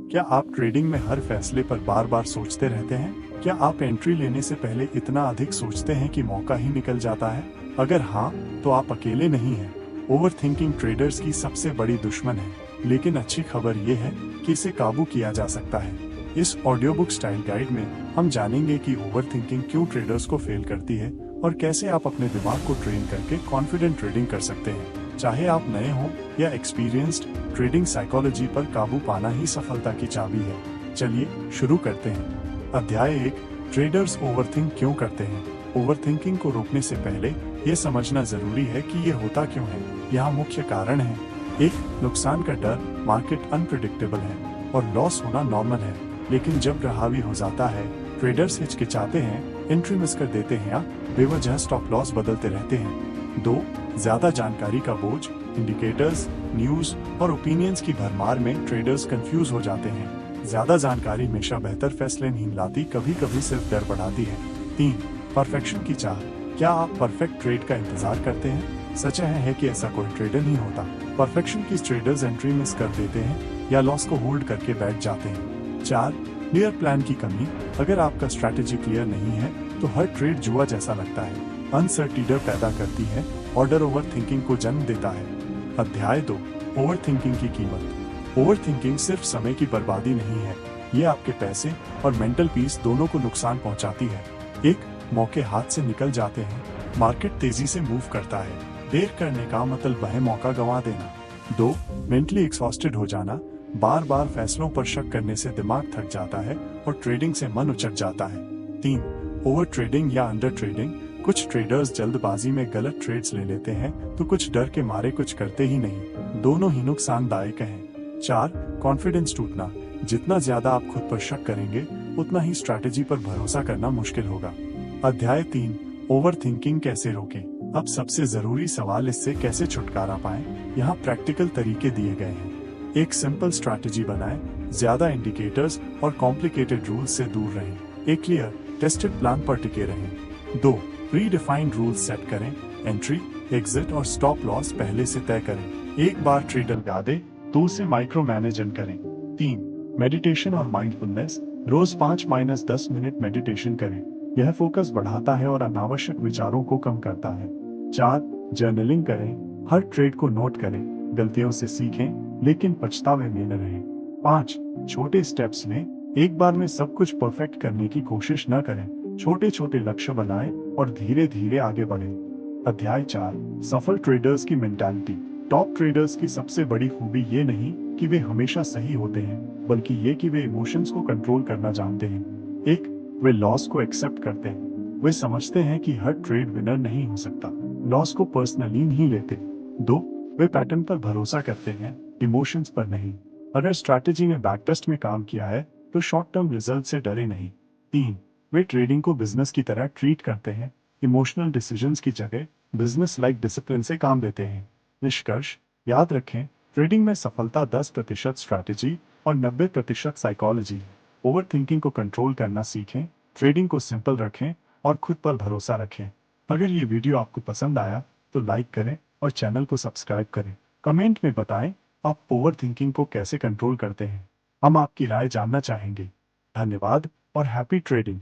क्या आप ट्रेडिंग में हर फैसले पर बार बार सोचते रहते हैं? क्या आप एंट्री लेने से पहले इतना अधिक सोचते हैं कि मौका ही निकल जाता है? अगर हाँ, तो आप अकेले नहीं हैं। ओवरथिंकिंग ट्रेडर्स की सबसे बड़ी दुश्मन है, लेकिन अच्छी खबर ये है कि इसे काबू किया जा सकता है। इस ऑडियो बुक स्टाइल गाइड में हम जानेंगे कि ओवरथिंकिंग क्यों ट्रेडर्स को फेल करती है और कैसे आप अपने दिमाग को ट्रेन करके कॉन्फिडेंट ट्रेडिंग कर सकते हैं। चाहे आप नए हों या एक्सपीरियंस्ड, ट्रेडिंग साइकोलॉजी पर काबू पाना ही सफलता की चाबी है। चलिए शुरू करते हैं। अध्याय 1, ट्रेडर्स ओवरथिंक क्यों करते हैं? ओवरथिंकिंग को रोकने से पहले ये समझना जरूरी है कि ये होता क्यों है। यहाँ मुख्य कारण है। 1, नुकसान का डर। मार्केट अनप्रिडिक्टेबल है और लॉस होना नॉर्मल है, लेकिन जब हावी हो जाता है, ट्रेडर्स हिचकिचाते हैं, एंट्री मिस कर देते हैं या बेवजह स्टॉप लॉस बदलते रहते हैं। 2, ज्यादा जानकारी का बोझ। इंडिकेटर्स, न्यूज और ओपिनियंस की भरमार में ट्रेडर्स कंफ्यूज हो जाते हैं। ज्यादा जानकारी हमेशा बेहतर फैसले नहीं लाती, कभी कभी सिर्फ डर बढ़ाती है। 3, परफेक्शन की चाह। क्या आप परफेक्ट ट्रेड का इंतजार करते हैं? सच है कि ऐसा कोई ट्रेडर नहीं होता। परफेक्शन की ट्रेडर्स एंट्री मिस कर देते हैं या लॉस को होल्ड करके बैठ जाते हैं। 4, क्लियर प्लान की कमी। अगर आपका स्ट्रैटेजी क्लियर नहीं है तो हर ट्रेड जुआ जैसा लगता है। अनसर्टिनिटी पैदा करती है और डर ओवरथिंकिंग को जन्म देता है। अध्याय 2, ओवरथिंकिंग की कीमत। ओवरथिंकिंग सिर्फ समय की बर्बादी नहीं है, ये आपके पैसे और मेंटल पीस दोनों को नुकसान पहुंचाती है। 1, मौके हाथ से निकल जाते हैं। मार्केट तेजी से मूव करता है, देर करने का मतलब है मौका गंवा देना। 2, मेंटली एक्सॉस्टेड हो जाना। बार बार फैसलों पर शक करने से दिमाग थक जाता है और ट्रेडिंग से मन उचट जाता है। 3, ओवर ट्रेडिंग या अंडर ट्रेडिंग। कुछ ट्रेडर्स जल्दबाजी में गलत ट्रेड्स ले लेते हैं तो कुछ डर के मारे कुछ करते ही नहीं। दोनों ही नुकसानदायक हैं। 4, कॉन्फिडेंस टूटना। जितना ज्यादा आप खुद पर शक करेंगे, उतना ही स्ट्रैटेजी पर भरोसा करना मुश्किल होगा। अध्याय 3, ओवरथिंकिंग कैसे रोकें। अब सबसे जरूरी सवाल, इससे कैसे छुटकारा पाएं? यहाँ प्रैक्टिकल तरीके दिए गए हैं। एक सिंपल स्ट्रैटेजी बनाएं, ज्यादा इंडिकेटर्स और कॉम्प्लिकेटेड रूल्स से दूर रहें। एक क्लियर टेस्टेड प्लान पर टिके रहें। 2, प्री डिफाइंड रूल्स सेट करें। एंट्री, एग्जिट और स्टॉप लॉस पहले से तय करें। एक बार ट्रेडर गा दे तो उसे माइक्रो मैनेजन करें। 3, मेडिटेशन और माइंडफुलनेस। रोज 5-10 मिनट मेडिटेशन करें। यह फोकस बढ़ाता है और अनावश्यक विचारों को कम करता है। 4, जर्नलिंग करें। हर ट्रेड को नोट करें, गलतियों से सीखें लेकिन पछतावे में न रहें। 5, छोटे स्टेप्स लें। एक बार में सब कुछ परफेक्ट करने की कोशिश न करें। छोटे छोटे लक्ष्य बनाएं और धीरे धीरे आगे बढ़ें। अध्याय 4, सफल ट्रेडर्स की मेंटालिटी। टॉप ट्रेडर्स की सबसे बड़ी खूबी ये नहीं कि वे हमेशा सही होते हैं, बल्कि ये कि वे इमोशंस को कंट्रोल करना जानते हैं। 1, वे लॉस को एक्सेप्ट करते हैं। वे समझते हैं कि हर ट्रेड विनर नहीं हो सकता, लॉस को पर्सनली नहीं लेते। 2, वे पैटर्न पर भरोसा करते हैं, इमोशंस पर नहीं। अगर स्ट्रैटेजी ने बैकटेस्ट में काम किया है तो शॉर्ट टर्म रिजल्ट से डरे नहीं। 3, वे ट्रेडिंग को बिजनेस की तरह ट्रीट करते हैं, इमोशनल डिसीजंस की जगह बिजनेस लाइक डिसिप्लिन से काम लेते हैं। निष्कर्ष, याद रखें, ट्रेडिंग में सफलता 10% स्ट्रैटेजी और 90% साइकोलॉजी है। ओवर थिंकिंग को कंट्रोल करना सीखें, ट्रेडिंग को सिंपल रखें और खुद पर भरोसा रखें। अगर ये वीडियो आपको पसंद आया तो लाइक करें और चैनल को सब्सक्राइब करें। कमेंट में बताएं आप ओवर थिंकिंग को कैसे कंट्रोल करते हैं। हम आपकी राय जानना चाहेंगे। धन्यवाद और हैप्पी ट्रेडिंग।